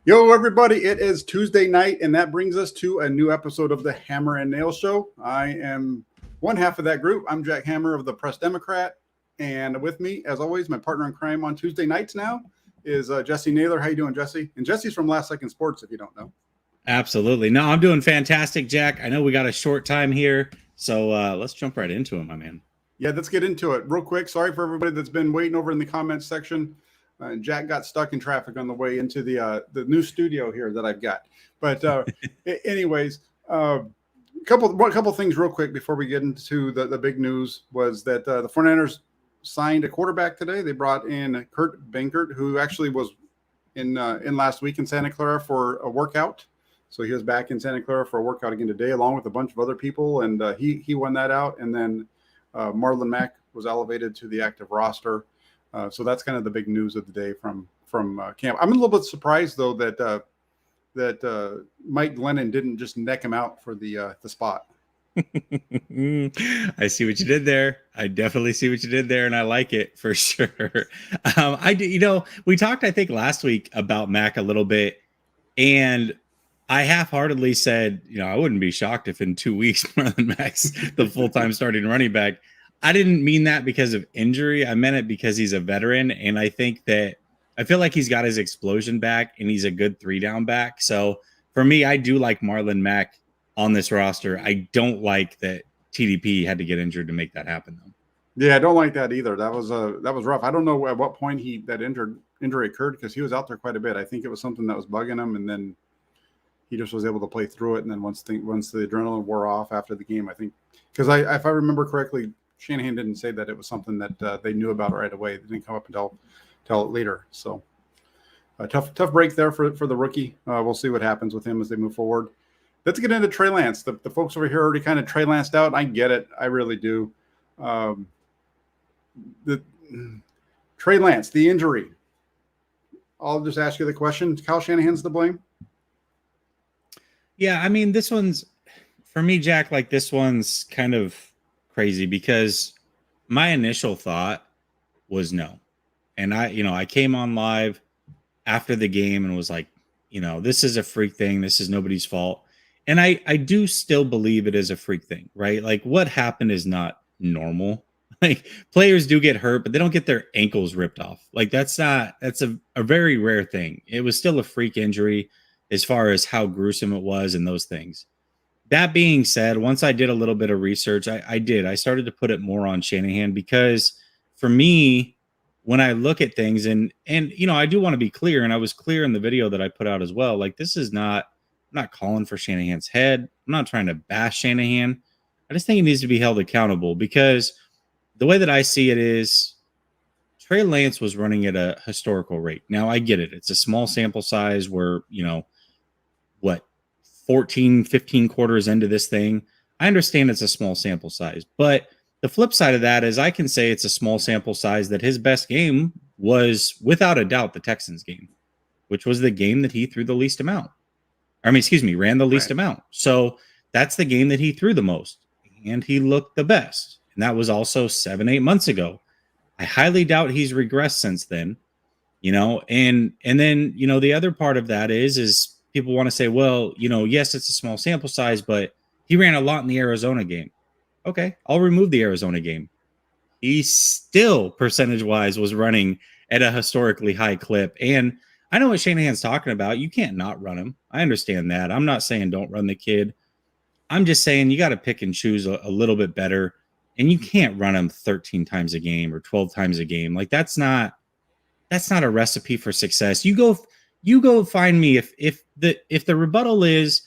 Yo, everybody, it is Tuesday night, and that brings us to a new episode of the Hammer and Nail Show. I am one half of that group. I'm Jack Hammer of the Press Democrat, and with me, as always, my partner in crime on Tuesday nights now is Jessie Naylor. How you doing, Jessie? And Jessie's from Last Second Sports, if you don't know. Absolutely. No, I'm doing fantastic, Jack. I know we got a short time here, so let's jump right into it, my man. Yeah, let's get into it real quick. Sorry for everybody that's been waiting over in the comments section. Jack got stuck in traffic on the way into the new studio here that I've got. But anyways, a couple things real quick before we get into the big news was that the 49ers signed a quarterback today. They brought in Kurt Benkert, who actually was in last week in Santa Clara for a workout. So he was back in Santa Clara for a workout again today, along with a bunch of other people, and he won that out. And then Marlon Mack was elevated to the active roster. So that's kind of the big news of the day from camp. I'm a little bit surprised though that Mike Glennon didn't just neck him out for the spot. I see what you did there. I definitely see what you did there, and I like it for sure. We talked, I think, last week about Mac a little bit, and I half-heartedly said, I wouldn't be shocked if in 2 weeks Marlon Mack's the full-time starting running back. I didn't mean that because of injury. I meant it because he's a veteran, and I feel like he's got his explosion back, and he's a good 3-down back. So for me, I do like Marlon Mack on this roster. I don't like that TDP had to get injured to make that happen, though. Yeah, I don't like that either. That was rough. I don't know at what point that injury occurred because he was out there quite a bit. I think it was something that was bugging him, and then he just was able to play through it. And then once the adrenaline wore off after the game, I think because if I remember correctly, Shanahan didn't say that it was something that they knew about right away. They didn't come up and tell it later. So a tough break there for the rookie. We'll see what happens with him as they move forward. Let's get into Trey Lance. The folks over here already kind of Trey Lanced out. I get it. I really do. The Trey Lance, the injury. I'll just ask you the question. Kyle Shanahan's to blame? Yeah, I mean, this one's, for me, Jack, like this one's kind of crazy because my initial thought was no. And I came on live after the game and was like, this is a freak thing. This is nobody's fault. And I do still believe it is a freak thing, right? Like what happened is not normal. Like players do get hurt, but they don't get their ankles ripped off. Like that's a very rare thing. It was still a freak injury as far as how gruesome it was and those things. That being said, once I did a little bit of research, I started to put it more on Shanahan because for me, when I look at things and I do want to be clear, and I was clear in the video that I put out as well. Like this is I'm not calling for Shanahan's head. I'm not trying to bash Shanahan. I just think he needs to be held accountable because the way that I see it is Trey Lance was running at a historical rate. Now I get it. It's a small sample size where, 14, 15 quarters into this thing. I understand it's a small sample size, but the flip side of that is I can say it's a small sample size that his best game was without a doubt the Texans game, which was the game that he threw the least amount. Ran the least amount. So that's the game that he threw the most and he looked the best. And that was also 7-8 months ago. I highly doubt he's regressed since then, and then, the other part of that is people want to say, well, yes, it's a small sample size, but he ran a lot in the Arizona game. Okay, I'll remove the Arizona game. He still, percentage-wise, was running at a historically high clip. And I know what Shanahan's talking about. You can't not run him. I understand that. I'm not saying don't run the kid. I'm just saying you got to pick and choose a little bit better. And you can't run him 13 times a game or 12 times a game. Like that's not a recipe for success. You go find me if the rebuttal is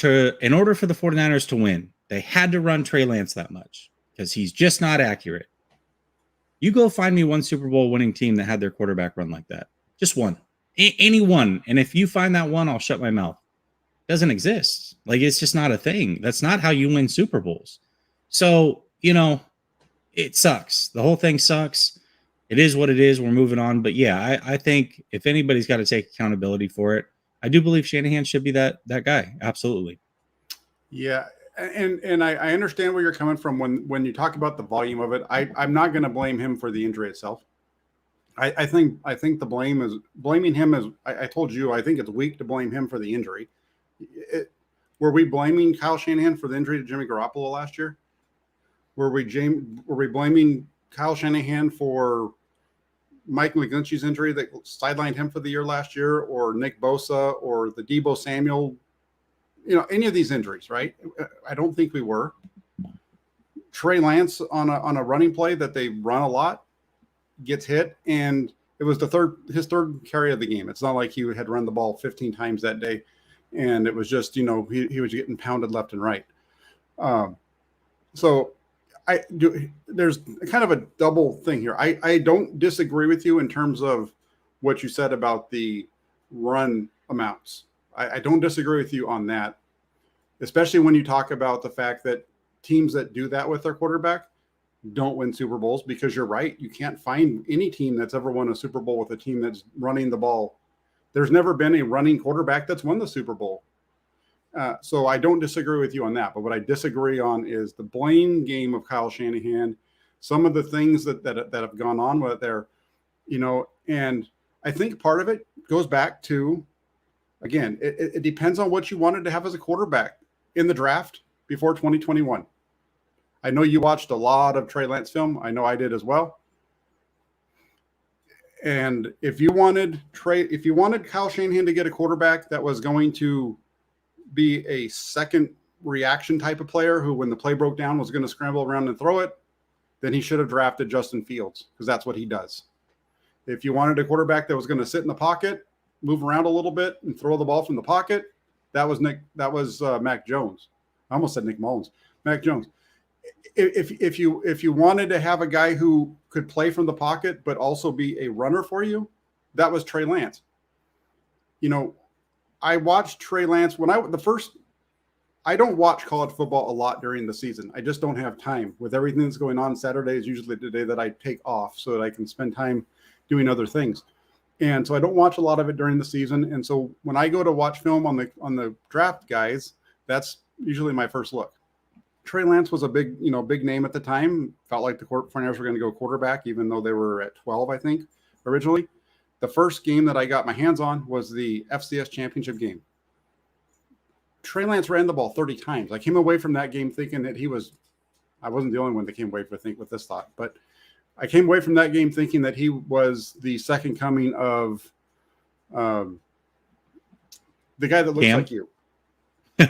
in order for the 49ers to win, they had to run Trey Lance that much because he's just not accurate. You go find me one Super Bowl winning team that had their quarterback run like that. Just one. Any one. And if you find that one, I'll shut my mouth. It doesn't exist. Like it's just not a thing. That's not how you win Super Bowls. So, it sucks. The whole thing sucks. It is what it is. We're moving on. But yeah, I think if anybody's got to take accountability for it, I do believe Shanahan should be that guy. Absolutely. Yeah. And I understand where you're coming from when you talk about the volume of it. I'm not going to blame him for the injury itself. I think the blame is blaming him as I told you. I think it's weak to blame him for the injury. Were we blaming Kyle Shanahan for the injury to Jimmy Garoppolo last year? Were we blaming Kyle Shanahan for Mike McGlinchey's injury that sidelined him for the year last year, or Nick Bosa, or the Deebo Samuel? Any of these injuries, right? I don't think we were. Trey Lance on a running play that they run a lot gets hit, and it was his third carry of the game. It's not like he had run the ball 15 times that day, and it was just he was getting pounded left and right. So there's kind of a double thing here. I don't disagree with you in terms of what you said about the run amounts. I don't disagree with you on that, especially when you talk about the fact that teams that do that with their quarterback don't win Super Bowls, because you're right. You can't find any team that's ever won a Super Bowl with a team that's running the ball. There's never been a running quarterback that's won the Super Bowl. So I don't disagree with you on that. But what I disagree on is the blame game of Kyle Shanahan, some of the things that have gone on with there, and I think part of it goes back to, again, it depends on what you wanted to have as a quarterback in the draft before 2021. I know you watched a lot of Trey Lance film. I know I did as well. And if you wanted Kyle Shanahan to get a quarterback that was going to be a second reaction type of player who, when the play broke down, was going to scramble around and throw it, then he should have drafted Justin Fields, because that's what he does. If you wanted a quarterback that was going to sit in the pocket, move around a little bit, and throw the ball from the pocket, that was Mac Jones. I almost said Nick Mullins. Mac Jones. If you wanted to have a guy who could play from the pocket but also be a runner for you, that was Trey Lance. I watched Trey Lance I don't watch college football a lot during the season. I just don't have time. With everything that's going on, Saturday is usually the day that I take off so that I can spend time doing other things. And so I don't watch a lot of it during the season. And so when I go to watch film on the draft guys, that's usually my first look. Trey Lance was a big name at the time. Felt like the 49ers were going to go quarterback, even though they were at 12, I think, originally. The first game that I got my hands on was the FCS championship game. Trey Lance ran the ball 30 times. I came away from that game thinking that I wasn't the only one that came away with this thought, but I came away from that game thinking that he was the second coming of the guy that looks like you.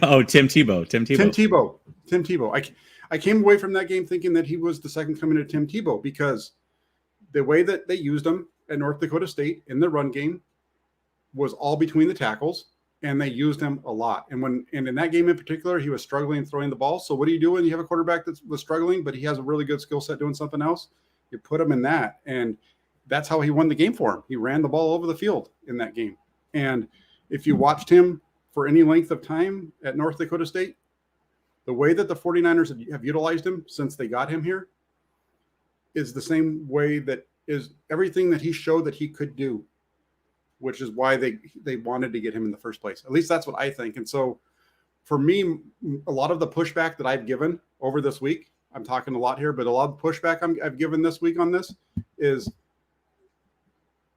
Oh, Tim Tebow. Tim Tebow. I came away from that game thinking that he was the second coming of Tim Tebow, because the way that they used him at North Dakota State in the run game was all between the tackles, and they used him a lot. And in that game in particular, he was struggling throwing the ball. So what do you do when you have a quarterback that was struggling, but he has a really good skill set doing something else? You put him in that, and that's how he won the game for him. He ran the ball over the field in that game. And if you watched him for any length of time at North Dakota State, the way that the 49ers have utilized him since they got him here is the same way that is everything that he showed that he could do, which is why they wanted to get him in the first place. At least that's what I think. And so for me, a lot of the pushback that I've given over this week, I'm talking a lot here, but a lot of the pushback I've given this week on this is,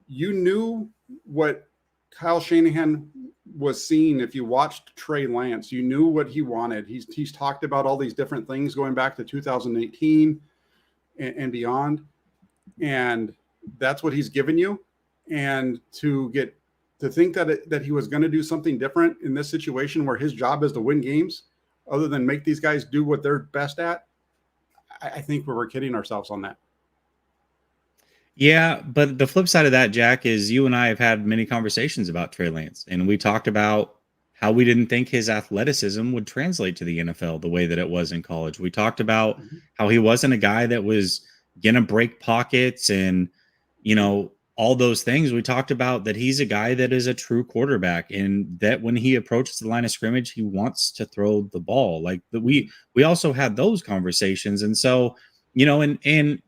you knew what Kyle Shanahan was seeing. If you watched Trey Lance, you knew what he wanted. He's talked about all these different things going back to 2018 and beyond. And that's what he's given you. And to think that he was going to do something different in this situation where his job is to win games other than make these guys do what they're best at, I think we're kidding ourselves on that. Yeah, but the flip side of that, Jack, is you and I have had many conversations about Trey Lance, and we talked about how we didn't think his athleticism would translate to the NFL the way that it was in college. We talked about how he wasn't a guy that was going to break pockets and, all those things. We talked about that he's a guy that is a true quarterback, and that when he approaches the line of scrimmage, he wants to throw the ball. Like we also had those conversations. And so, and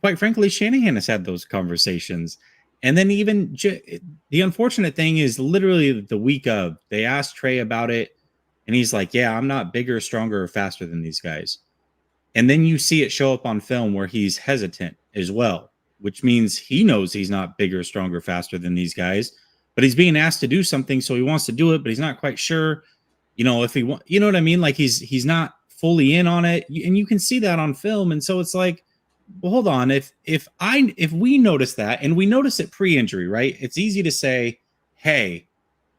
quite frankly, Shanahan has had those conversations. And then even the unfortunate thing is literally the week of, they asked Trey about it, and he's like, yeah, I'm not bigger, stronger, or faster than these guys. And then you see it show up on film where he's hesitant as well. which means he knows he's not bigger, stronger, faster than these guys, but he's being asked to do something. So he wants to do it, but he's not quite sure, if he want, you know what I mean? Like he's not fully in on it. And you can see that on film. And so it's like, well, hold on. If we notice that, and we notice it pre-injury, right? It's easy to say, hey,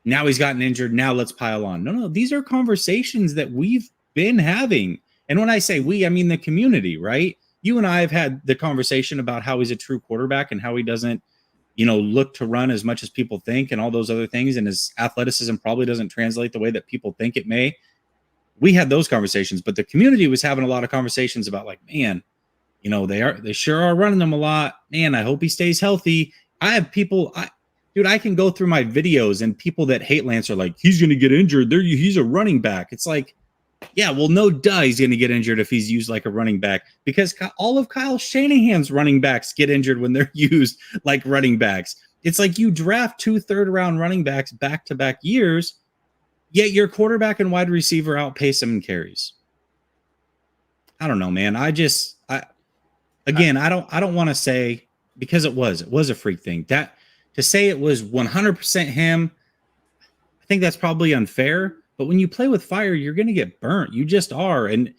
now he's gotten injured. Now let's pile on. No, these are conversations that we've been having. And when I say we, I mean the community, right? You and I have had the conversation about how he's a true quarterback and how he doesn't, look to run as much as people think and all those other things. And his athleticism probably doesn't translate the way that people think it may. We had those conversations, but the community was having a lot of conversations about like, man, they sure are running them a lot. Man, I hope he stays healthy. I have people, I can go through my videos and people that hate Lance are like, he's going to get injured. He's a running back. It's like, yeah, well, no duh, he's going to get injured if he's used like a running back, because all of Kyle Shanahan's running backs get injured when they're used like running backs. It's like you draft 2 third-round running backs back-to-back years, yet your quarterback and wide receiver outpace him in carries. I don't know, man. I don't want to say, because it was a freak thing, that to say it was 100% him, I think that's probably unfair. But when you play with fire, you're going to get burnt. You just are. And,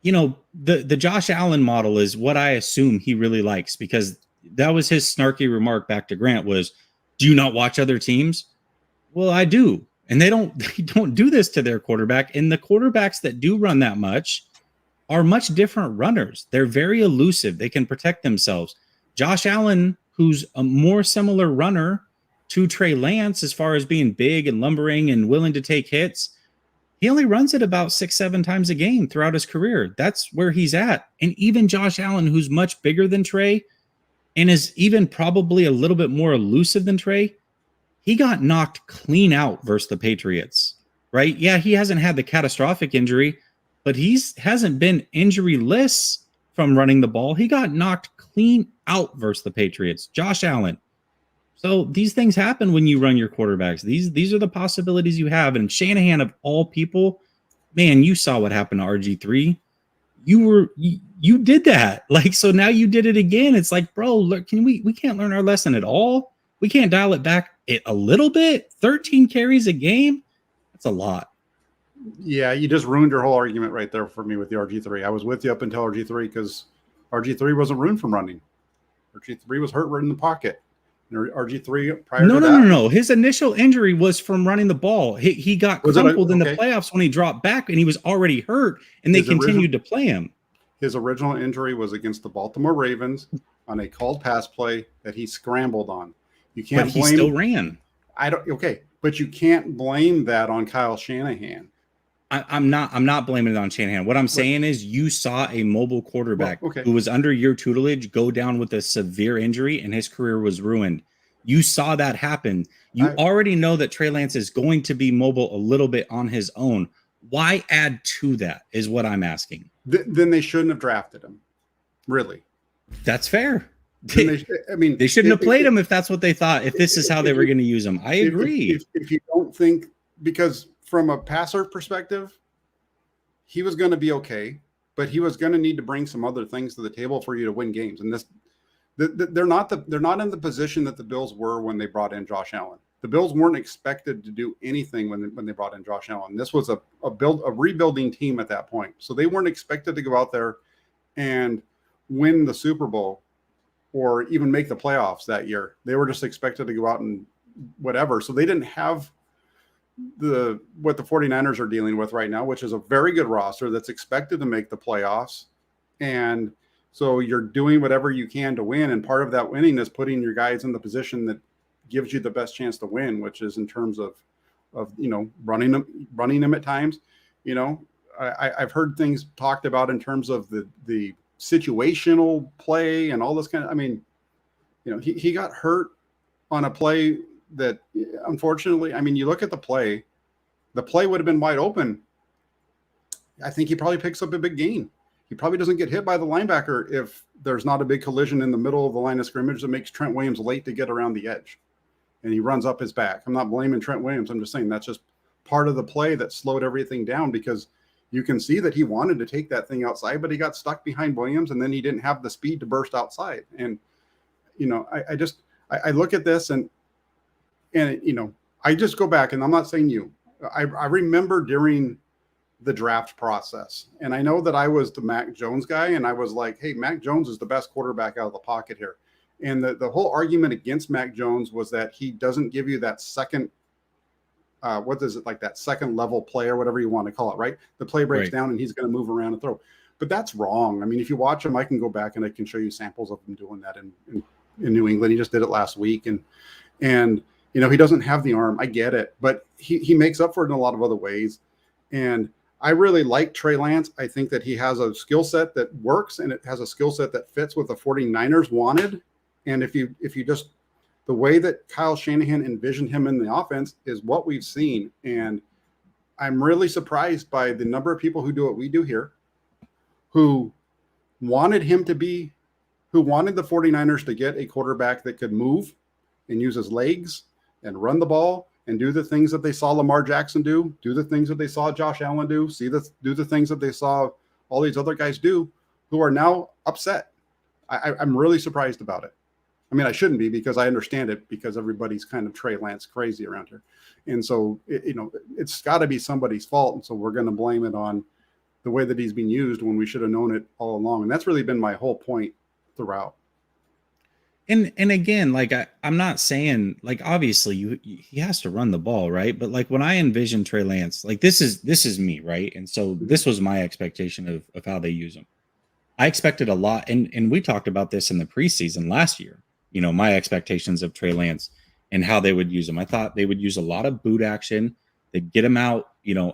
the Josh Allen model is what I assume he really likes, because that was his snarky remark back to Grant was, do you not watch other teams? Well, I do. And they don't do this to their quarterback. And the quarterbacks that do run that much are much different runners. They're very elusive. They can protect themselves. Josh Allen, who's a more similar runner to Trey Lance as far as being big and lumbering and willing to take hits, he only runs it about 6-7 times a game throughout his career. That's where he's at. And even Josh Allen, who's much bigger than Trey and is even probably a little bit more elusive than Trey, he got knocked clean out versus the Patriots, right? Yeah, he hasn't had the catastrophic injury, but hasn't been injury-less from running the ball. He got knocked clean out versus the Patriots. Josh Allen. So these things happen when you run your quarterbacks. These are the possibilities you have. And Shanahan, of all people, man, you saw what happened to RG3. You did that. Like, so now you did it again. It's like, bro, look, we can't learn our lesson at all. We can't dial it back a little bit. 13 carries a game. That's a lot. Yeah, you just ruined your whole argument right there for me with the RG3. I was with you up until RG3 because RG3 wasn't ruined from running. RG3 was hurt right in the pocket. RG3 prior to that? No. His initial injury was from running the ball. He got crumpled in the playoffs when he dropped back, and he was already hurt, and they continued to play him. His original injury was against the Baltimore Ravens on a called pass play that he scrambled on. You can't but he still ran. But you can't blame that on Kyle Shanahan. I'm not blaming it on Shanahan. What I'm saying is you saw a mobile quarterback who was under your tutelage go down with a severe injury, and his career was ruined. You saw that happen. You already know that Trey Lance is going to be mobile a little bit on his own. Why add to that is what I'm asking. Then they shouldn't have drafted him. Really. That's fair. They shouldn't have played him if that's what they thought, if this is how they were going to use him. I agree. If you don't think, because from a passer perspective, he was going to be okay, but he was going to need to bring some other things to the table for you to win games. And they're not in the position that the Bills were when they brought in Josh Allen. The Bills weren't expected to do anything when they brought in Josh Allen. This was a rebuilding team at that point, so they weren't expected to go out there and win the Super Bowl or even make the playoffs that year. They were just expected to go out and whatever. So they didn't have what the 49ers are dealing with right now, which is a very good roster that's expected to make the playoffs. And so you're doing whatever you can to win. And part of that winning is putting your guys in the position that gives you the best chance to win, which is in terms of running them at times. I've heard things talked about in terms of the situational play and all this kind of, he got hurt on a play that unfortunately, you look at the play would have been wide open. I think he probably picks up a big gain. He probably doesn't get hit by the linebacker if there's not a big collision in the middle of the line of scrimmage that makes Trent Williams late to get around the edge. And he runs up his back. I'm not blaming Trent Williams. I'm just saying that's just part of the play that slowed everything down, because you can see that he wanted to take that thing outside, but he got stuck behind Williams, and then he didn't have the speed to burst outside. And I look at this and I just go back, and I'm not saying you. I remember during the draft process, and I know that I was the Mac Jones guy, and I was like, hey, Mac Jones is the best quarterback out of the pocket here. And the whole argument against Mac Jones was that he doesn't give you that second, what is it, like that second level play or whatever you want to call it, right? The play breaks down and he's going to move around and throw. But that's wrong. I mean, if you watch him, I can go back and I can show you samples of him doing that in New England. He just did it last week. And he doesn't have the arm. I get it. But he makes up for it in a lot of other ways. And I really like Trey Lance. I think that he has a skill set that works, and it has a skill set that fits what the 49ers wanted. And if you just, the way that Kyle Shanahan envisioned him in the offense is what we've seen. And I'm really surprised by the number of people who do what we do here, who wanted the 49ers to get a quarterback that could move and use his legs and run the ball and do the things that they saw Lamar Jackson do the things that they saw Josh Allen do the things that they saw all these other guys do, who are now upset. I'm really surprised about it. I mean, I shouldn't be, because I understand it, because everybody's kind of Trey Lance crazy around here. And so, it's got to be somebody's fault. And so we're going to blame it on the way that he's being used when we should have known it all along. And that's really been my whole point throughout. And again, like I'm not saying, like, obviously he has to run the ball, right? But like when I envision Trey Lance, like this is me, right? And so this was my expectation of how they use him. I expected a lot, and we talked about this in the preseason last year. My expectations of Trey Lance and how they would use him. I thought they would use a lot of boot action. They'd get him out,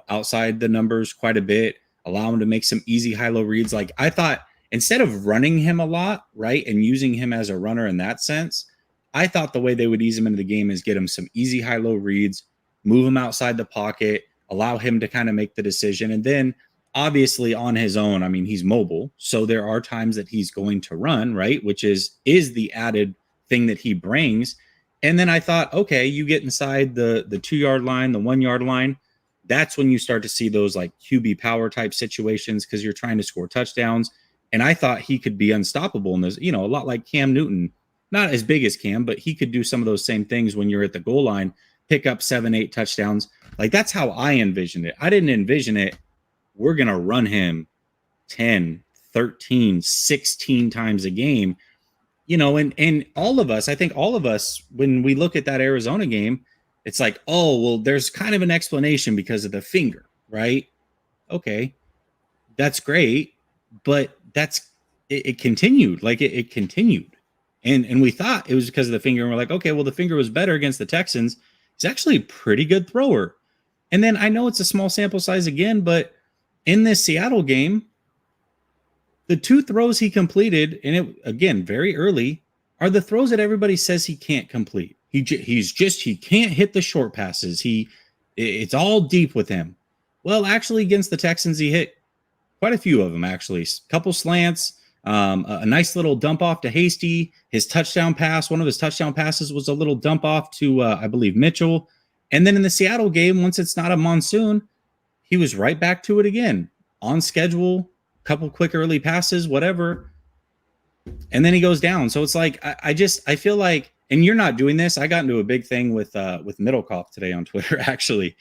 outside the numbers quite a bit, allow him to make some easy high-low reads. Like I thought, instead of running him a lot, right, and using him as a runner in that sense, I thought the way they would ease him into the game is get him some easy high-low reads, move him outside the pocket, allow him to kind of make the decision. And then obviously on his own, I mean, he's mobile. So there are times that he's going to run, right, which is the added thing that he brings. And then I thought, okay, you get inside the 2-yard line, the 1-yard line. That's when you start to see those like QB power type situations, because you're trying to score touchdowns. And I thought he could be unstoppable in this, a lot like Cam Newton, not as big as Cam, but he could do some of those same things when you're at the goal line, pick up 7-8 touchdowns. Like that's how I envisioned it. I didn't envision it, we're going to run him 10, 13, 16 times a game, and all of us, I think all of us, when we look at that Arizona game, it's like, oh, well, there's kind of an explanation because of the finger, right? Okay, that's great. But it continued, like it continued. And we thought it was because of the finger. And we're like, okay, well, the finger was better against the Texans. He's actually a pretty good thrower. And then I know it's a small sample size again, but in this Seattle game, the 2 throws he completed, and it, again, very early, are the throws that everybody says he can't complete. He can't hit the short passes. It's all deep with him. Well, actually, against the Texans, he hit quite a few of them, actually. A couple slants, a nice little dump off to Hasty. His touchdown pass, one of his touchdown passes was a little dump off to, I believe, Mitchell. And then in the Seattle game, once it's not a monsoon, he was right back to it again. On schedule, couple quick early passes, whatever. And then he goes down. So it's like, I feel like, and you're not doing this. I got into a big thing with Middlecoff today on Twitter, actually.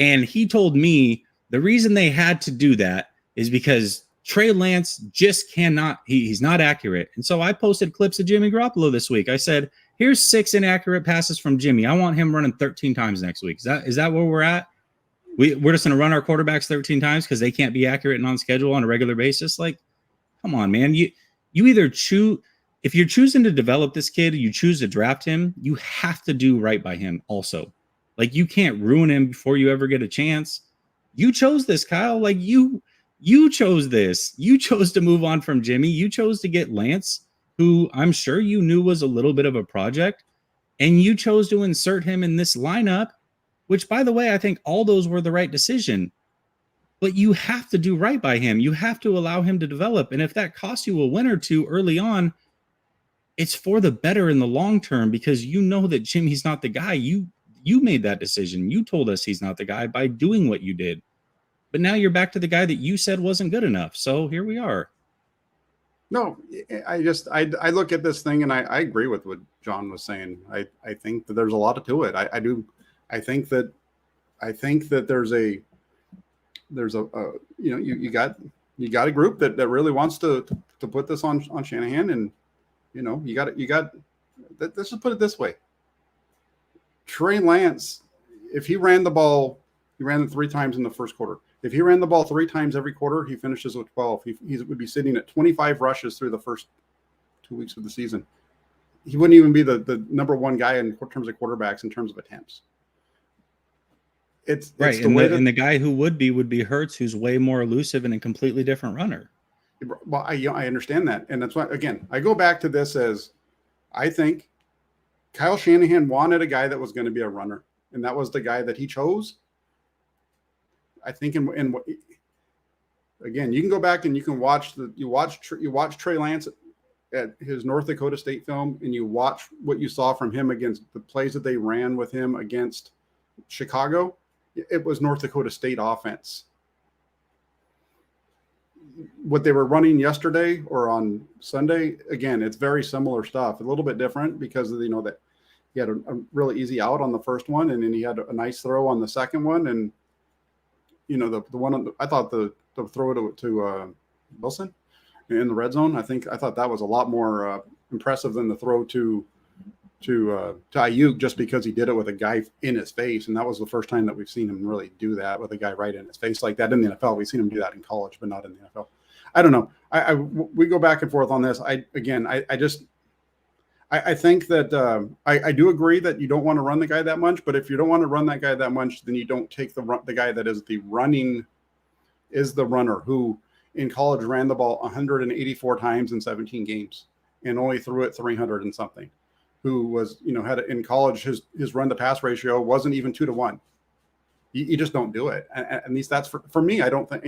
And he told me the reason they had to do that is because Trey Lance just cannot, he's not accurate. And so I posted clips of Jimmy Garoppolo this week. I said, here's 6 inaccurate passes from Jimmy. I want him running 13 times next week. Is that where we're at? We're just going to run our quarterbacks 13 times because they can't be accurate and on schedule on a regular basis. Like, come on, man. You either choose, if you're choosing to develop this kid, you choose to draft him, you have to do right by him also. Like, you can't ruin him before you ever get a chance. You chose this, Kyle. Like, you chose this. You chose to move on from Jimmy. You chose to get Lance, who I'm sure you knew was a little bit of a project, and you chose to insert him in this lineup, which, by the way, I think all those were the right decision. But you have to do right by him. You have to allow him to develop. And if that costs you a win or two early on, it's for the better in the long term, because you know that Jimmy's not the guy. You made that decision. You told us he's not the guy by doing what you did. But now you're back to the guy that you said wasn't good enough. So here we are. No, I look at this thing and I agree with what John was saying. I think that there's a lot to it. I do. I think that there's a you got a group that really wants to put this on Shanahan, and you got let's just put it this way. Trey Lance, if he ran the ball, he ran it 3 times in the first quarter. If he ran the ball 3 times every quarter, he finishes with 12. He would be sitting at 25 rushes through the first 2 weeks of the season. He wouldn't even be the number 1 guy in terms of quarterbacks in terms of attempts. It's right, and the guy who would be Hurts, who's way more elusive and a completely different runner. Well, I understand that, and that's why again I go back to this as I think Kyle Shanahan wanted a guy that was going to be a runner, and that was the guy that he chose. I think in again, you can go back and you can watch Trey Lance at his North Dakota State film, and you watch what you saw from him against the plays that they ran with him against Chicago. It was North Dakota State offense. What they were running yesterday or on Sunday, again, it's very similar stuff. A little bit different because of, that he had a really easy out on the first one, and then he had a nice throw on the second one, and the one I thought the throw to Wilson in the red zone. I thought that was a lot more impressive than the throw to Ayuk, just because he did it with a guy in his face, and that was the first time that we've seen him really do that with a guy right in his face like that in the NFL. We've seen him do that in college, but not in the NFL. I don't know. We go back and forth on this. I think that I do agree that you don't want to run the guy that much, but if you don't want to run that guy that much, then you don't take the guy that is the runner who in college ran the ball 184 times in 17 games and only threw it 300 and something. Who was, had in college, his run to pass ratio wasn't even 2 to 1. You just don't do it. And at least that's for me. I don't think,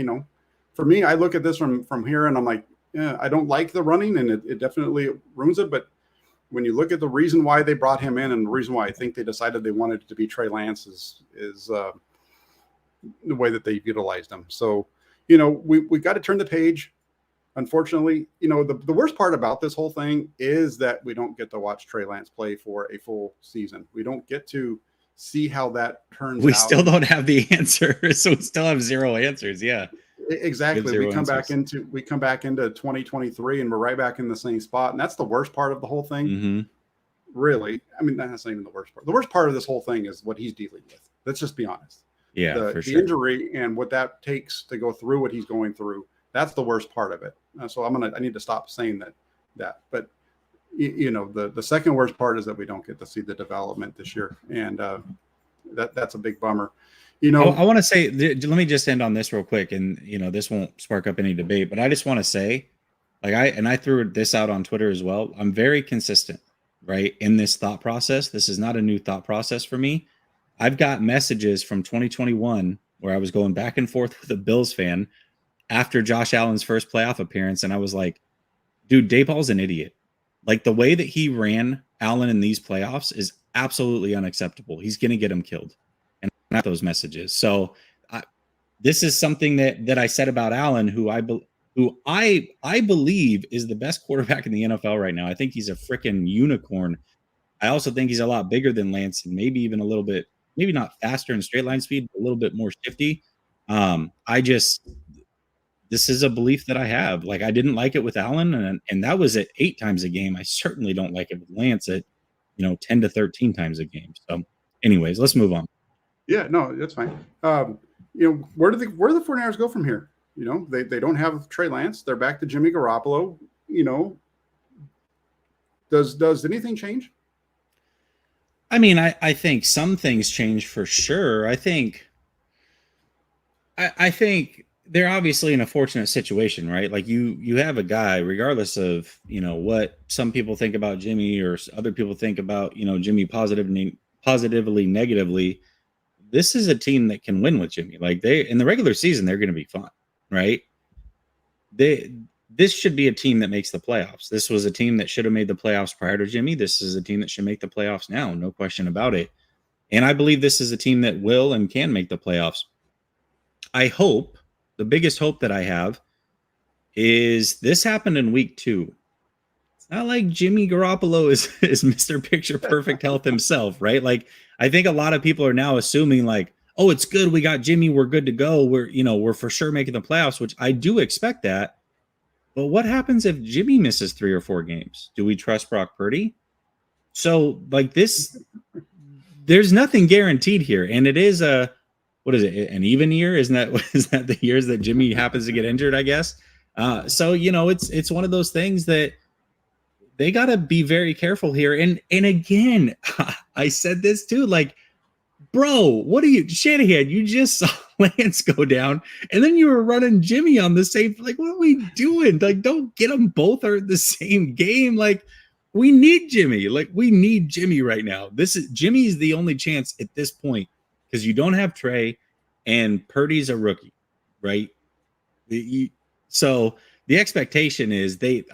for me, I look at this from here and I'm like, yeah, I don't like the running, and it definitely ruins it. But when you look at the reason why they brought him in and the reason why I think they decided they wanted it to be Trey Lance is the way that they utilized him. So, we got to turn the page. Unfortunately, the worst part about this whole thing is that we don't get to watch Trey Lance play for a full season. We don't get to see how that turns out. We still don't have the answer, so we still have 0 answers. Yeah, exactly. We come back into 2023, and we're right back in the same spot, and that's the worst part of the whole thing. Mm-hmm. Really, I mean, that's not even the worst part. The worst part of this whole thing is what he's dealing with. Let's just be honest. Yeah, the sure. Injury and what that takes to go through what he's going through. That's the worst part of it. So I need to stop saying that. But the second worst part is that we don't get to see the development this year, and that's a big bummer. I want to say, let me just end on this real quick, and this won't spark up any debate, but I just want to say, I threw this out on Twitter as well. I'm very consistent, right, in this thought process. This is not a new thought process for me. I've got messages from 2021 where I was going back and forth with a Bills fan after Josh Allen's first playoff appearance, and I was like, dude, Dayball's an idiot. Like, the way that he ran Allen in these playoffs is absolutely unacceptable. He's going to get him killed. And I got those messages. So this is something that I said about Allen, who I believe is the best quarterback in the NFL right now. I think he's a freaking unicorn. I also think he's a lot bigger than Lance, and maybe even a little bit, maybe not faster in straight line speed, but a little bit more shifty. This is a belief that I have. Like, I didn't like it with Allen, and that was at 8 times a game. I certainly don't like it with Lance at 10 to 13 times a game. So anyways, let's move on. Yeah, no, that's fine. Where do the 49ers go from here? They don't have Trey Lance. They're back to Jimmy Garoppolo. Does anything change? I mean, I think some things change for sure. I think they're obviously in a fortunate situation, right? Like, you have a guy, regardless of what some people think about Jimmy or other people think about Jimmy positively, negatively. This is a team that can win with Jimmy. Like, they in the regular season, they're going to be fun, right? This should be a team that makes the playoffs. This was a team that should have made the playoffs prior to Jimmy. This is a team that should make the playoffs now, no question about it. And I believe this is a team that will and can make the playoffs. I hope, the biggest hope that I have is this happened in week 2. It's not like Jimmy Garoppolo is Mr. Picture Perfect Health himself, right? Like, I think a lot of people are now assuming like, oh, it's good. We got Jimmy. We're good to go. We're for sure making the playoffs, which I do expect that. But what happens if Jimmy misses 3 or 4 games? Do we trust Brock Purdy? So like this, there's nothing guaranteed here. And it is what is it? An even year? Is that the years that Jimmy happens to get injured, I guess? So, it's one of those things that they got to be very careful here. And again, I said this too, like, bro, what are you, Shanahan? You just saw Lance go down, and then you were running Jimmy on the same. Like, what are we doing? Like, don't get them both are the same game. Like, we need Jimmy. Like, we need Jimmy right now. Jimmy is the only chance at this point because you don't have Trey, and Purdy's a rookie, right? So the expectation is they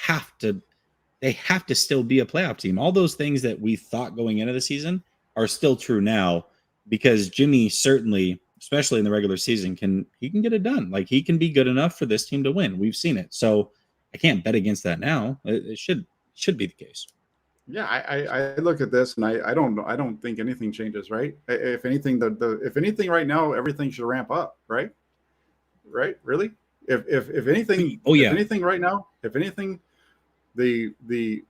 have to still be a playoff team. All those things that we thought going into the season are still true now because Jimmy certainly, especially in the regular season, can get it done. Like, he can be good enough for this team to win. We've seen it. So I can't bet against that now. It should be the case. Yeah, I look at this and I don't think anything changes, right? If anything, if anything right now, everything should ramp up, right? Right? Really? If anything, oh yeah, if anything right now, if anything, the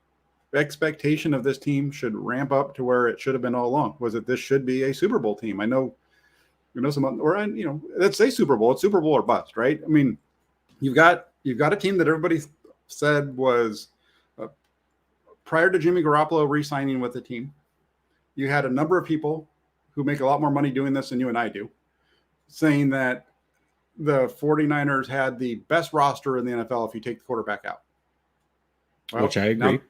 expectation of this team should ramp up to where it should have been all along. Was that this should be a Super Bowl team? I know, let's say Super Bowl. It's Super Bowl or bust, right? I mean, you've got a team that everybody said was prior to Jimmy Garoppolo re-signing with the team. You had a number of people who make a lot more money doing this than you and I do, saying that the 49ers had the best roster in the NFL if you take the quarterback out. Well, which I agree.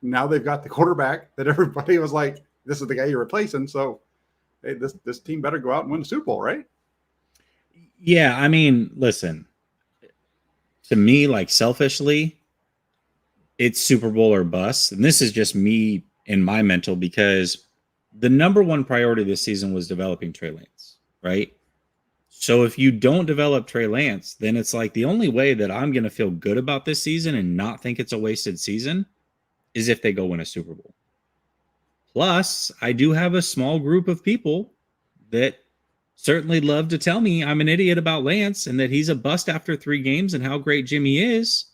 Now they've got the quarterback that everybody was like, this is the guy you're replacing. So, hey, this team better go out and win the Super Bowl, right? Yeah, I mean, listen, to me, like, selfishly, it's Super Bowl or bust. And this is just me in my mental because the number one priority this season was developing Trey Lance, right? So if you don't develop Trey Lance, then it's like the only way that I'm going to feel good about this season and not think it's a wasted season is if they go win a Super Bowl. Plus, I do have a small group of people that certainly love to tell me I'm an idiot about Lance and that he's a bust after 3 games and how great Jimmy is.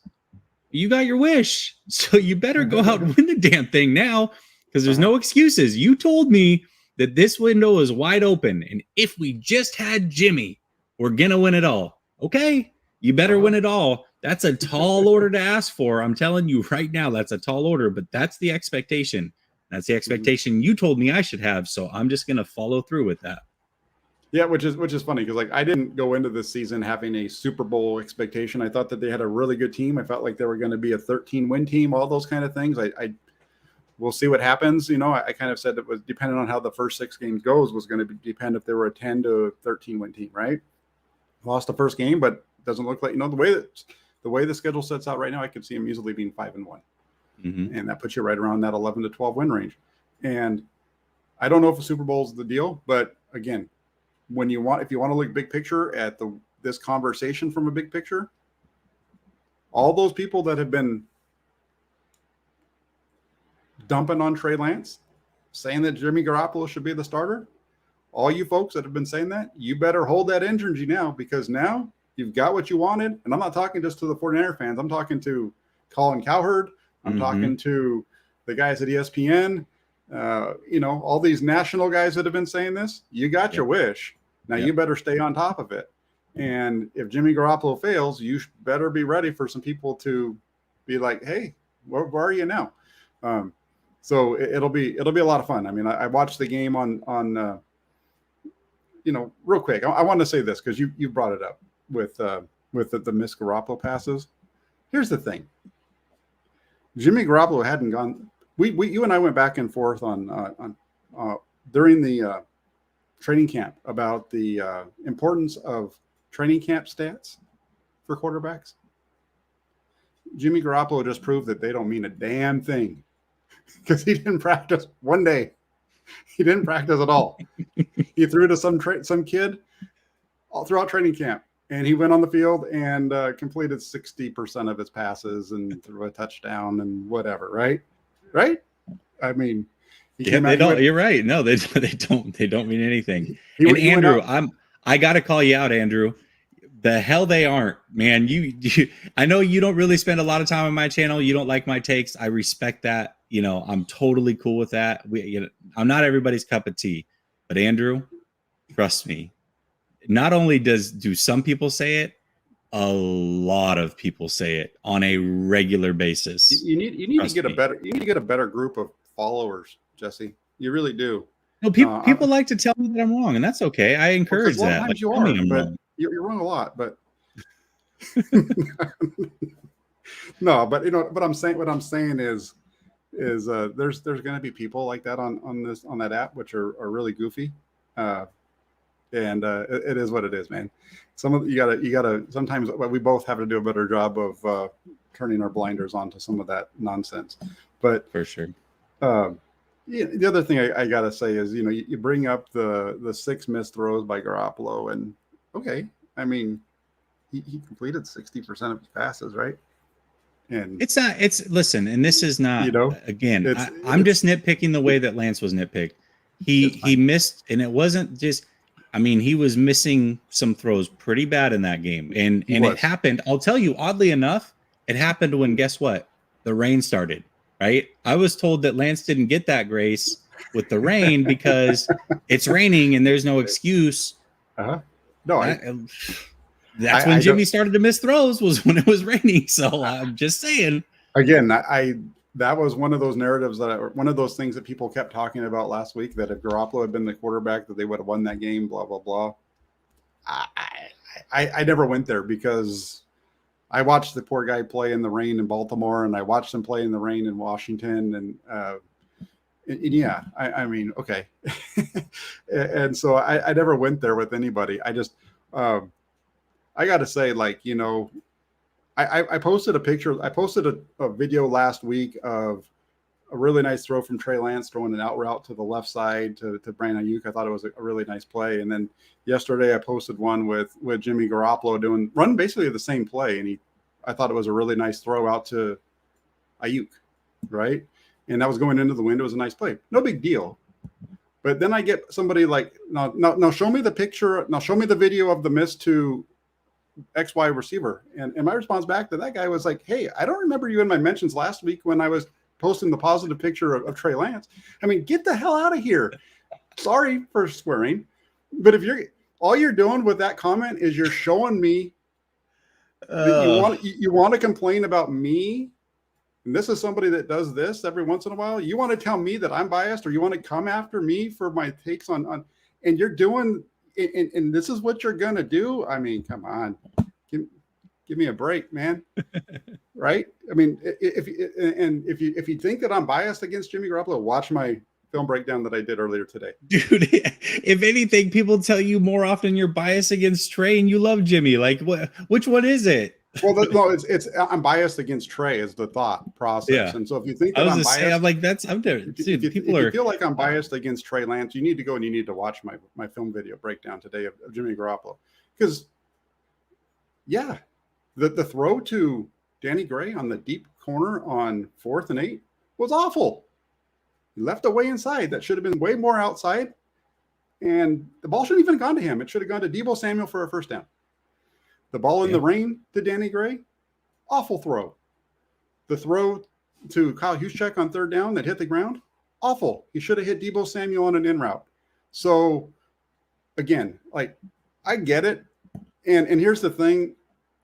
You got your wish. So you better go out and win the damn thing now because there's no excuses. You told me that this window is wide open. And if we just had Jimmy, we're going to win it all. Okay, you better win it all. That's a tall order to ask for. I'm telling you right now, that's a tall order, but that's the expectation. That's the expectation you told me I should have. So I'm just going to follow through with that. Yeah, which is funny because like I didn't go into this season having a Super Bowl expectation. I thought that they had a really good team. I felt like they were going to be a 13-win team, all those kind of things. I we'll see what happens. I kind of said it was depending on how the first 6 games goes was going to depend if they were a 10 to 13-win team, right? Lost the first game, but doesn't look like the way the schedule sets out right now. I could see them easily being 5-1, and that puts you right around that 11 to 12 win range. And I don't know if a Super Bowl is the deal, but again, if you want to look big picture at this conversation from a big picture, all those people that have been dumping on Trey Lance, saying that Jimmy Garoppolo should be the starter, all you folks that have been saying that, you better hold that energy now because now you've got what you wanted. And I'm not talking just to the 49er fans. I'm talking to Colin Cowherd. I'm talking to the guys at ESPN, all these national guys that have been saying this. You got your wish. Now you better stay on top of it. And if Jimmy Garoppolo fails, you better be ready for some people to be like, hey, where are you now? So it'll be a lot of fun. I mean, I watched the game on real quick. I want to say this because you brought it up with the missed Garoppolo passes. Here's the thing. Jimmy Garoppolo hadn't gone. You and I went back and forth on during the training camp about the importance of training camp stats for quarterbacks. Jimmy Garoppolo just proved that they don't mean a damn thing because he didn't practice one day. He didn't practice at all. He threw to some kid all throughout training camp. and he went on the field and completed 60% of his passes and threw a touchdown and whatever. Right? I mean, You're right. No, they don't. They don't mean anything. And he Andrew, I got to call you out, Andrew. The hell they aren't, man. You I know you don't really spend a lot of time on my channel. You don't like my takes. I respect that. I'm totally cool with that. I'm not everybody's cup of tea, but Andrew, trust me. Not only do some people say it, a lot of people say it on a regular basis. You need to get a better group of followers, Jesse. You really do. No, people like to tell me that I'm wrong, and that's okay. I encourage that. Like, you are, but you're wrong a lot. But no, but what I'm saying is there's going to be people like that on that app, which are really goofy, and it is what it is, man. You gotta sometimes we both have to do a better job of turning our blinders onto some of that nonsense. But for sure. The other thing I gotta say is, you bring up the 6 missed throws by Garoppolo, and okay, I mean, he completed 60% of his passes, right? And listen, and this is not, again, I'm just nitpicking the way that Lance was nitpicked. He missed, and it wasn't just, I mean, he was missing some throws pretty bad in that game, and it happened. I'll tell you, oddly enough, it happened when, guess what? The rain started. Right. I was told that Lance didn't get that grace with the rain because it's raining and there's no excuse. No, that's when Jimmy started to miss throws, was when it was raining. So I'm just saying. Again, that was one of those narratives one of those things that people kept talking about last week, that if Garoppolo had been the quarterback, that they would have won that game, blah, blah, blah. I never went there, because I watched the poor guy play in the rain in Baltimore, and I watched him play in the rain in Washington. And yeah, I mean, okay. And so I never went there with anybody. I just, I got to say, like, I posted a picture. I posted a video last week of a really nice throw from Trey Lance, throwing an out route to the left side to Brandon Ayuk. I thought it was a really nice play. And then yesterday I posted one with Jimmy Garoppolo run basically the same play. And I thought it was a really nice throw out to Ayuk, right? And that was going into the wind. It was a nice play. No big deal. But then I get somebody like, now show me the picture. Now show me the video of the miss to XY receiver. And my response back to that guy was like, hey, I don't remember you in my mentions last week when I was posting the positive picture of Trey Lance. I mean, get the hell out of here. Sorry for swearing. But if all you're doing with that comment is you're showing me that you want to complain about me. And this is somebody that does this every once in a while. You want to tell me that I'm biased, or you want to come after me for my takes on and you're doing, and this is what you're going to do. I mean, come on, give me a break, man. Right. I mean, if you think that I'm biased against Jimmy Garoppolo, watch my film breakdown that I did earlier today. Dude, if anything, people tell you more often you're biased against Trey and you love Jimmy. Like, which one is it? Well, no, it's I'm biased against Trey is the thought process. Yeah. And so if you think that I'm biased, I'm like, I'm there. If you feel like I'm biased against Trey Lance, you need to go and you need to watch my film video breakdown today of Jimmy Garoppolo. Because, yeah, the throw to Danny Gray on the deep corner on 4th and 8 was awful. He left it way inside. That should have been way more outside. And the ball shouldn't even have gone to him. It should have gone to Deebo Samuel for a first down. The ball in the rain to Danny Gray, awful throw. The throw to Kyle Juszczyk on 3rd down that hit the ground, awful. He should have hit Deebo Samuel on an in route. So, again, like, I get it. And here's the thing.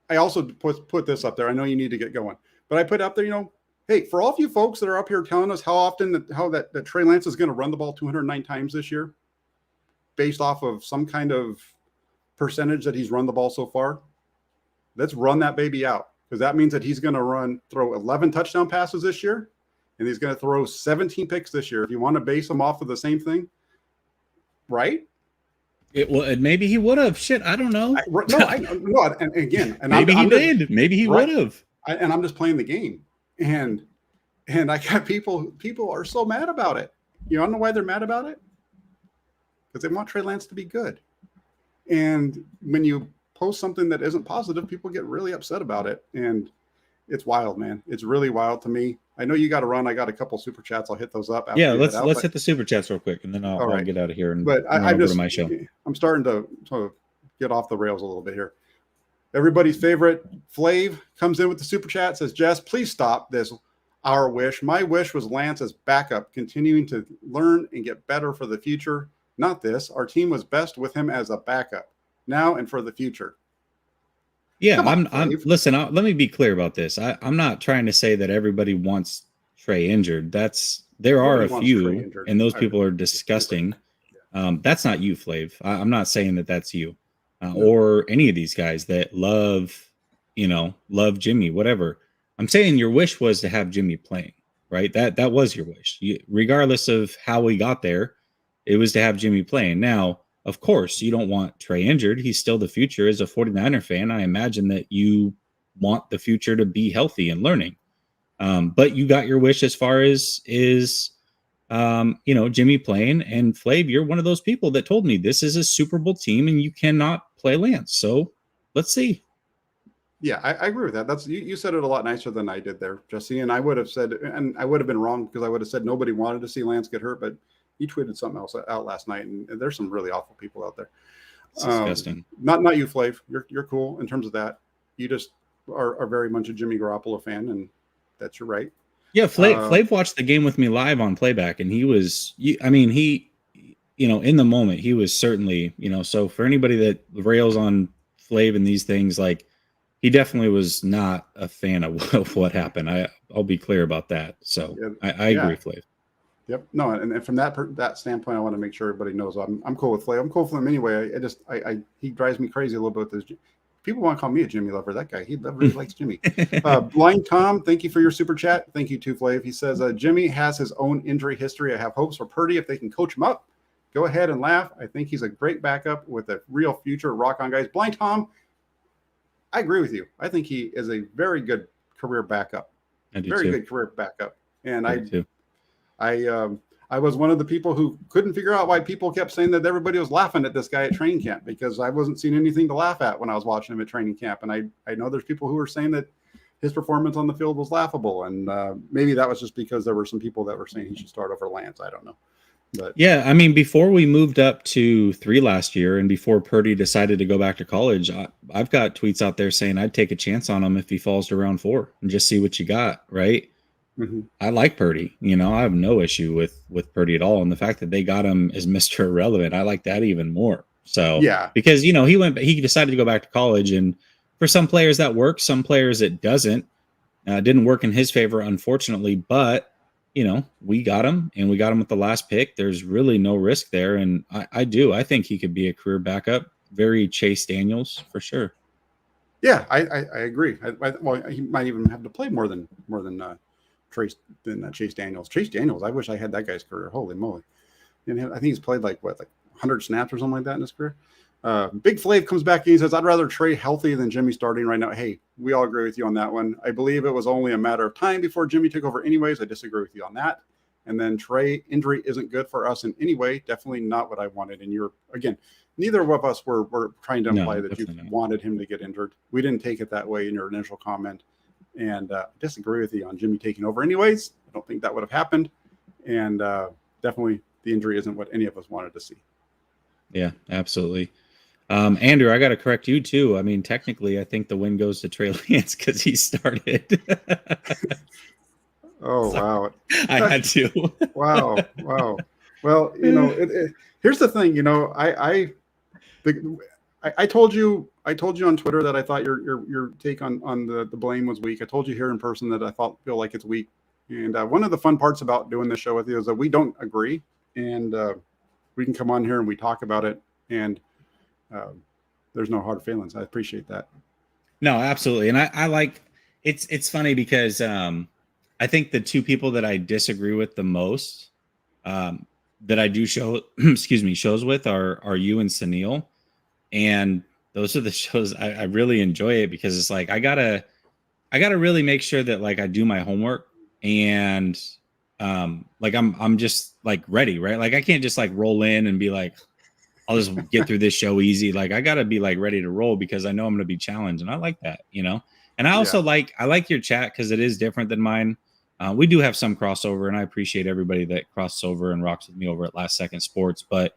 I also put this up there. I know you need to get going. But I put up there, hey, for all of you folks that are up here telling us how often that Trey Lance is going to run the ball 209 times this year, based off of some kind of percentage that he's run the ball so far, let's run that baby out, because that means that he's going to throw 11 touchdown passes this year, and he's going to throw 17 picks this year. If you want to base them off of the same thing, right? Maybe he would have. Shit, I don't know. And again, and maybe he did. Maybe he would have. And I'm just playing the game, and I got people are so mad about it. You don't know why they're mad about it? Because they want Trey Lance to be good. And when you post something that isn't positive, people get really upset about it. And it's wild, man. It's really wild to me. I know you got to run. I got a couple super chats. I'll hit those up after you head out. Let's hit the super chats real quick, and then I'll get out of here and but run over to my show. I'm starting to get off the rails a little bit here. Everybody's favorite Flav comes in with the super chat, says, Jess, please stop this. Our wish. My wish was Lance as backup, continuing to learn and get better for the future. Not this. Our team was best with him as a backup now and for the future. Yeah, listen, let me be clear about this. I'm not trying to say that everybody wants Trey injured. There are a few, and those people are disgusting. That's not you, Flav. I'm not saying that that's you, or any of these guys that love Jimmy, whatever. I'm saying your wish was to have Jimmy playing, right? That was your wish. Regardless of how we got there, it was to have Jimmy playing. Now, of course, you don't want Trey injured. He's still the future. As a 49er fan, I imagine that you want the future to be healthy and learning. But you got your wish as far as Jimmy playing. And Flav, you're one of those people that told me this is a Super Bowl team and you cannot play Lance. So let's see. Yeah, I agree with that. That's you said it a lot nicer than I did there, Jessie. And I would have said, and I would have been wrong because I would have said nobody wanted to see Lance get hurt, but he tweeted something else out last night, and there's some really awful people out there. It's disgusting. Not you, Flav. You're cool in terms of that. You just are very much a Jimmy Garoppolo fan, and that's your right. Yeah, Flav watched the game with me live on playback, and he was, in the moment, he was certainly, so for anybody that rails on Flav and these things, like, he definitely was not a fan of what happened. I'll be clear about that. So yeah, I agree, Flav. Yep. No, and from that standpoint, I want to make sure everybody knows I'm cool with Flav. I'm cool with him anyway. He drives me crazy a little bit with this. People want to call me a Jimmy lover. That guy, he really likes Jimmy. Blind Tom, thank you for your super chat. Thank you too, Flav. He says, Jimmy has his own injury history. I have hopes for Purdy if they can coach him up. Go ahead and laugh. I think he's a great backup with a real future. Rock on, guys. Blind Tom, I agree with you. I think he is a very good career backup. Very good career backup. And I was one of the people who couldn't figure out why people kept saying that everybody was laughing at this guy at training camp, because I wasn't seeing anything to laugh at when I was watching him at training camp. And I know there's people who were saying that his performance on the field was laughable. And maybe that was just because there were some people that were saying he should start over Lance. I don't know. But yeah, before we moved up to 3 last year and before Purdy decided to go back to college, I've got tweets out there saying I'd take a chance on him if he falls to round 4 and just see what you got, right? Mm-hmm. I like Purdy. I have no issue with Purdy at all. And the fact that they got him as Mr. Irrelevant, I like that even more. So yeah, because he decided to go back to college, and for some players that works, some players it doesn't. Didn't work in his favor, unfortunately, but we got him, and we got him with the last pick. There's really no risk there. And I think he could be a career backup. Very Chase Daniels for sure. Yeah, I agree. Well, he might even have to play more than Chase Daniels. Chase Daniels, I wish I had that guy's career. Holy moly. And I think he's played like 100 snaps or something like that in his career. Big Flav comes back and he says, I'd rather Trey healthy than Jimmy starting right now. Hey, we all agree with you on that one. I believe it was only a matter of time before Jimmy took over anyways. I disagree with you on that. And then Trey injury isn't good for us in any way. Definitely not what I wanted. And again, neither of us were trying to imply that you wanted him to get injured. We didn't take it that way in your initial comment. And disagree with you on Jimmy taking over anyways. I don't think that would have happened. And definitely the injury isn't what any of us wanted to see. Yeah, absolutely. Andrew, I got to correct you too. Technically, I think the win goes to Trey Lance because he started. Oh, wow. I had to. Wow. Well, here's the thing, I told you on Twitter that I thought your take on the blame was weak. I told you here in person that I feel like it's weak. And one of the fun parts about doing this show with you is that we don't agree, and we can come on here and we talk about it, and there's no hard feelings. I appreciate that. No, absolutely. And I like it's funny because I think the two people that I disagree with the most that I do shows with are you and Sunil. And those are the shows I really enjoy it because it's like I gotta really make sure that like I do my homework and like I'm just like ready, right? Like I can't just like roll in and be like, I'll just get through this show easy. Like I got to be like ready to roll because I know I'm going to be challenged, and I like that, And I also like your chat because it is different than mine. We do have some crossover, and I appreciate everybody that crosses over and rocks with me over at Last Second Sports. But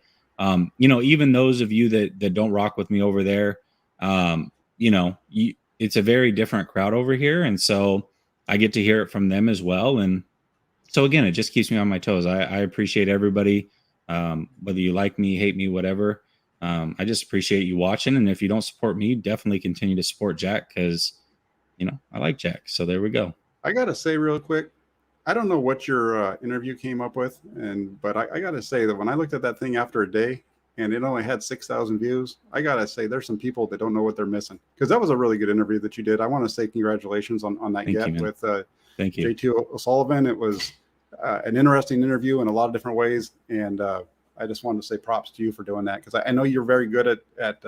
even those of you that don't rock with me over there, it's a very different crowd over here, and so I get to hear it from them as well. And so again, it just keeps me on my toes. I appreciate everybody, whether you like me, hate me, whatever. I just appreciate you watching. And if you don't support me, definitely continue to support Jack because, I like Jack. So there we go. I got to say real quick, I don't know what your interview came up with, but I got to say that when I looked at that thing after a day and it only had 6,000 views, I got to say there's some people that don't know what they're missing because that was a really good interview that you did. I want to say congratulations on that with Thank you. JT O'Sullivan. It was an interesting interview in a lot of different ways. And I just wanted to say props to you for doing that because I know you're very good at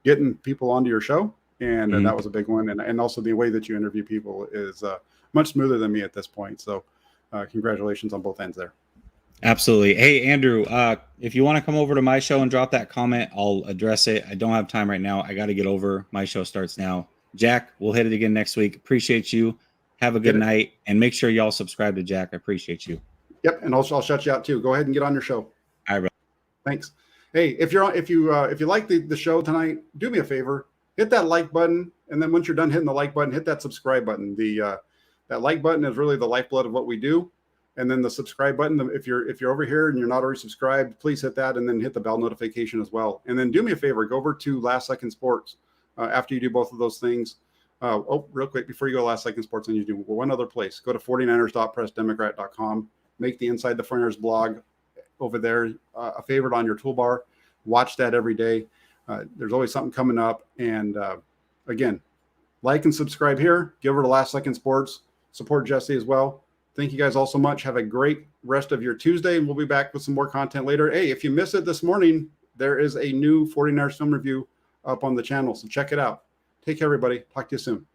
getting people onto your show. And that was a big one. And also the way that you interview people is much smoother than me at this point. So congratulations on both ends there. Absolutely. Hey, Andrew, if you want to come over to my show and drop that comment, I'll address it. I don't have time right now. I got to get over. My show starts now. Jack, we'll hit it again next week. Appreciate you. Have a good night. And make sure y'all subscribe to Jack. I appreciate you. Yep. And also I'll shut you out too. Go ahead and get on your show. All right, bro. Thanks. Hey, if you like the show tonight, do me a favor. Hit that like button. And then once you're done hitting the like button, hit that subscribe button. That like button is really the lifeblood of what we do. And then the subscribe button, if you're over here and you're not already subscribed, please hit that and then hit the bell notification as well. And then do me a favor, go over to Last Second Sports after you do both of those things. Real quick, before you go to Last Second Sports, and you do one other place, go to 49ers.pressdemocrat.com, make the Inside the 49ers blog over there a favorite on your toolbar. Watch that every day. There's always something coming up. And again, like and subscribe here. Give her to Last Second Sports. Support Jessie as well. Thank you guys all so much. Have a great rest of your Tuesday, and we'll be back with some more content later. Hey, if you missed it this morning, there is a new 49ers film review up on the channel, so check it out. Take care, everybody. Talk to you soon.